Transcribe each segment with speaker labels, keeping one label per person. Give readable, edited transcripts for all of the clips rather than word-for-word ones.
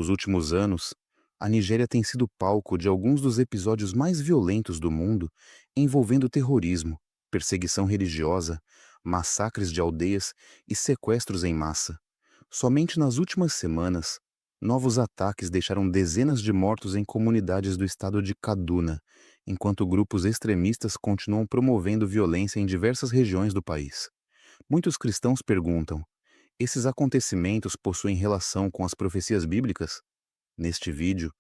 Speaker 1: Nos últimos anos, a Nigéria tem sido palco de alguns dos episódios mais violentos do mundo envolvendo terrorismo, perseguição religiosa, massacres de aldeias e sequestros em massa. Somente nas últimas semanas, novos ataques deixaram dezenas de mortos em comunidades do estado de Kaduna, enquanto grupos extremistas continuam promovendo violência em diversas regiões do país. Muitos cristãos perguntam: esses acontecimentos possuem relação com as profecias bíblicas? Neste vídeo,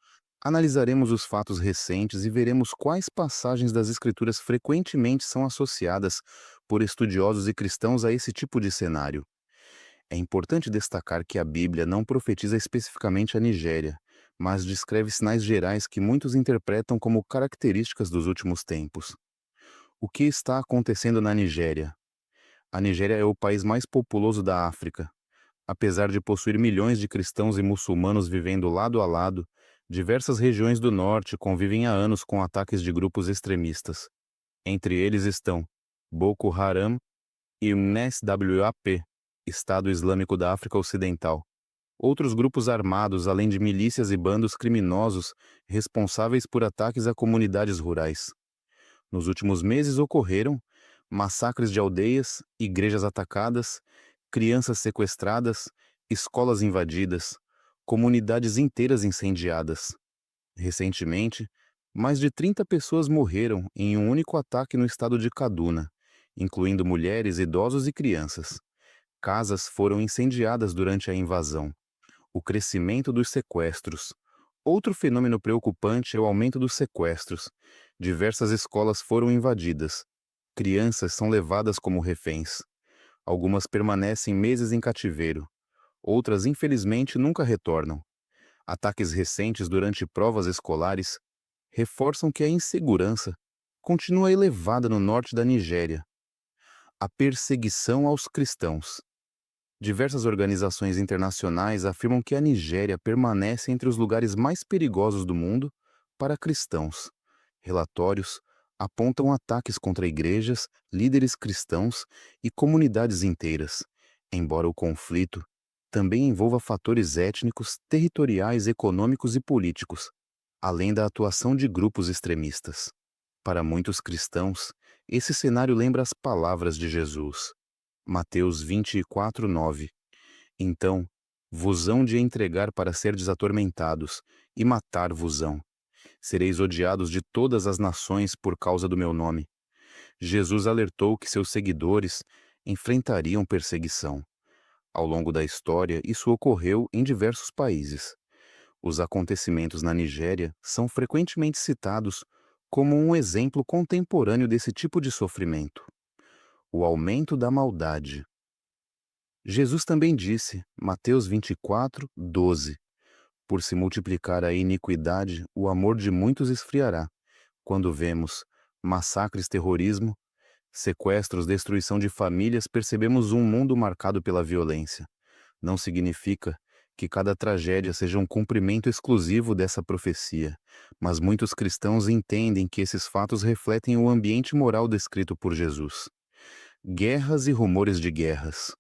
Speaker 1: analisaremos os fatos recentes e veremos quais passagens das Escrituras frequentemente são associadas por estudiosos e cristãos a esse tipo de cenário. É importante destacar que a Bíblia não profetiza especificamente a Nigéria, mas descreve sinais gerais que muitos interpretam como características dos últimos tempos. O que está acontecendo na Nigéria? A Nigéria é o país mais populoso da África. Apesar de possuir milhões de cristãos e muçulmanos vivendo lado a lado, diversas regiões do norte convivem há anos com ataques de grupos extremistas. Entre eles estão Boko Haram e o NSWAP, Estado Islâmico da África Ocidental. Outros grupos armados, além de milícias e bandos criminosos responsáveis por ataques a comunidades rurais. Nos últimos meses ocorreram massacres de aldeias, igrejas atacadas, crianças sequestradas, escolas invadidas, comunidades inteiras incendiadas. Recentemente, mais de 30 pessoas morreram em um único ataque no estado de Kaduna, incluindo mulheres, idosos e crianças. Casas foram incendiadas durante a invasão. O crescimento dos sequestros. Outro fenômeno preocupante é o aumento dos sequestros. Diversas escolas foram invadidas. Crianças são levadas como reféns. Algumas permanecem meses em cativeiro. Outras, infelizmente, nunca retornam. Ataques recentes durante provas escolares reforçam que a insegurança continua elevada no norte da Nigéria. A perseguição aos cristãos. Diversas organizações internacionais afirmam que a Nigéria permanece entre os lugares mais perigosos do mundo para cristãos. Relatórios apontam ataques contra igrejas, líderes cristãos e comunidades inteiras, embora o conflito também envolva fatores étnicos, territoriais, econômicos e políticos, além da atuação de grupos extremistas. Para muitos cristãos, esse cenário lembra as palavras de Jesus. Mateus 24:9. Então, vos hão de entregar para serdes atormentados, e matar-vos-ão. Sereis odiados de todas as nações por causa do meu nome. Jesus alertou que seus seguidores enfrentariam perseguição. Ao longo da história, isso ocorreu em diversos países. Os acontecimentos na Nigéria são frequentemente citados como um exemplo contemporâneo desse tipo de sofrimento. O aumento da maldade. Jesus também disse, Mateus 24:12, por se multiplicar a iniquidade, o amor de muitos esfriará. Quando vemos massacres, terrorismo, sequestros, destruição de famílias, percebemos um mundo marcado pela violência. Não significa que cada tragédia seja um cumprimento exclusivo dessa profecia, mas muitos cristãos entendem que esses fatos refletem o ambiente moral descrito por Jesus. Guerras e rumores de guerras.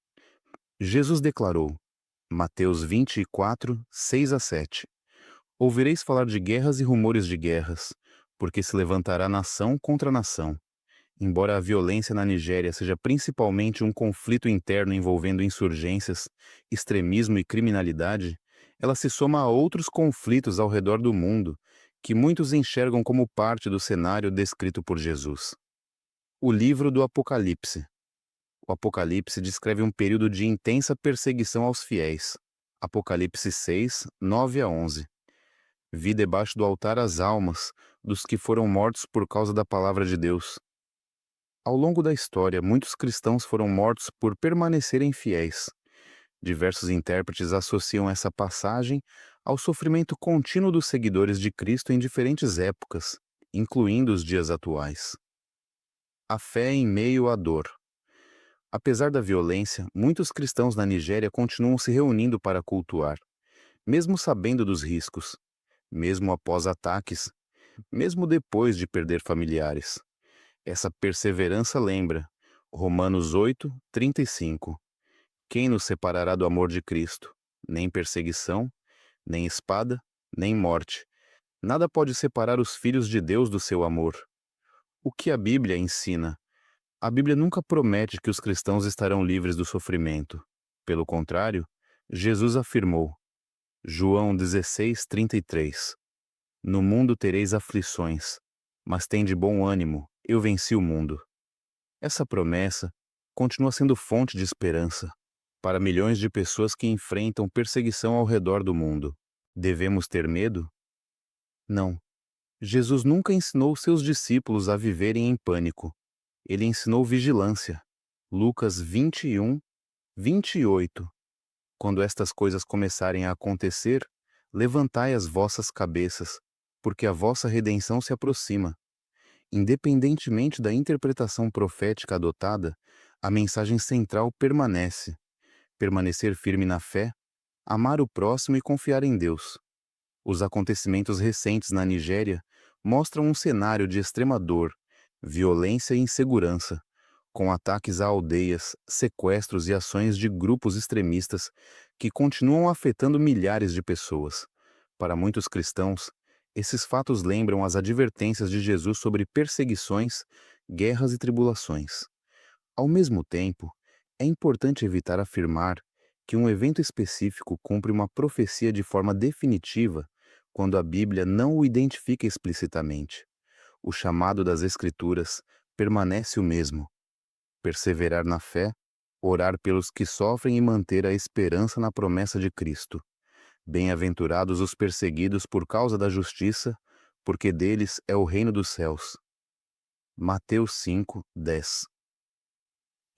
Speaker 1: Jesus declarou, Mateus 24:6-7, ouvireis falar de guerras e rumores de guerras, porque se levantará nação contra nação. Embora a violência na Nigéria seja principalmente um conflito interno envolvendo insurgências, extremismo e criminalidade, ela se soma a outros conflitos ao redor do mundo, que muitos enxergam como parte do cenário descrito por Jesus. O livro do Apocalipse. O Apocalipse descreve um período de intensa perseguição aos fiéis. Apocalipse 6:9-11. Vi debaixo do altar as almas dos que foram mortos por causa da palavra de Deus. Ao longo da história, muitos cristãos foram mortos por permanecerem fiéis. Diversos intérpretes associam essa passagem ao sofrimento contínuo dos seguidores de Cristo em diferentes épocas, incluindo os dias atuais. A fé em meio à dor. Apesar da violência, muitos cristãos na Nigéria continuam se reunindo para cultuar, mesmo sabendo dos riscos, mesmo após ataques, mesmo depois de perder familiares. Essa perseverança lembra Romanos 8:35. Quem nos separará do amor de Cristo? Nem perseguição, Nem espada, nem morte. Nada pode separar os filhos de Deus do seu amor. O que a Bíblia ensina? A Bíblia nunca promete que os cristãos estarão livres do sofrimento. Pelo contrário, Jesus afirmou, João 16:33, no mundo tereis aflições, mas tende bom ânimo, eu venci o mundo. Essa promessa continua sendo fonte de esperança para milhões de pessoas que enfrentam perseguição ao redor do mundo. Devemos ter medo? Não. Jesus nunca ensinou seus discípulos a viverem em pânico. Ele ensinou vigilância. Lucas 21:28. Quando estas coisas começarem a acontecer, levantai as vossas cabeças, porque a vossa redenção se aproxima. Independentemente da interpretação profética adotada, a mensagem central permanece: permanecer firme na fé, amar o próximo e confiar em Deus. Os acontecimentos recentes na Nigéria mostram um cenário de extrema dor, violência e insegurança, com ataques a aldeias, sequestros e ações de grupos extremistas que continuam afetando milhares de pessoas. Para muitos cristãos, esses fatos lembram as advertências de Jesus sobre perseguições, guerras e tribulações. Ao mesmo tempo, é importante evitar afirmar que um evento específico cumpre uma profecia de forma definitiva quando a Bíblia não o identifica explicitamente. O chamado das Escrituras permanece o mesmo: perseverar na fé, orar pelos que sofrem e manter a esperança na promessa de Cristo. Bem-aventurados os perseguidos por causa da justiça, porque deles é o reino dos céus. Mateus 5:10.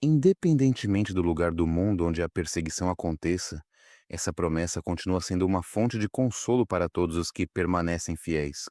Speaker 1: Independentemente do lugar do mundo onde a perseguição aconteça, essa promessa continua sendo uma fonte de consolo para todos os que permanecem fiéis.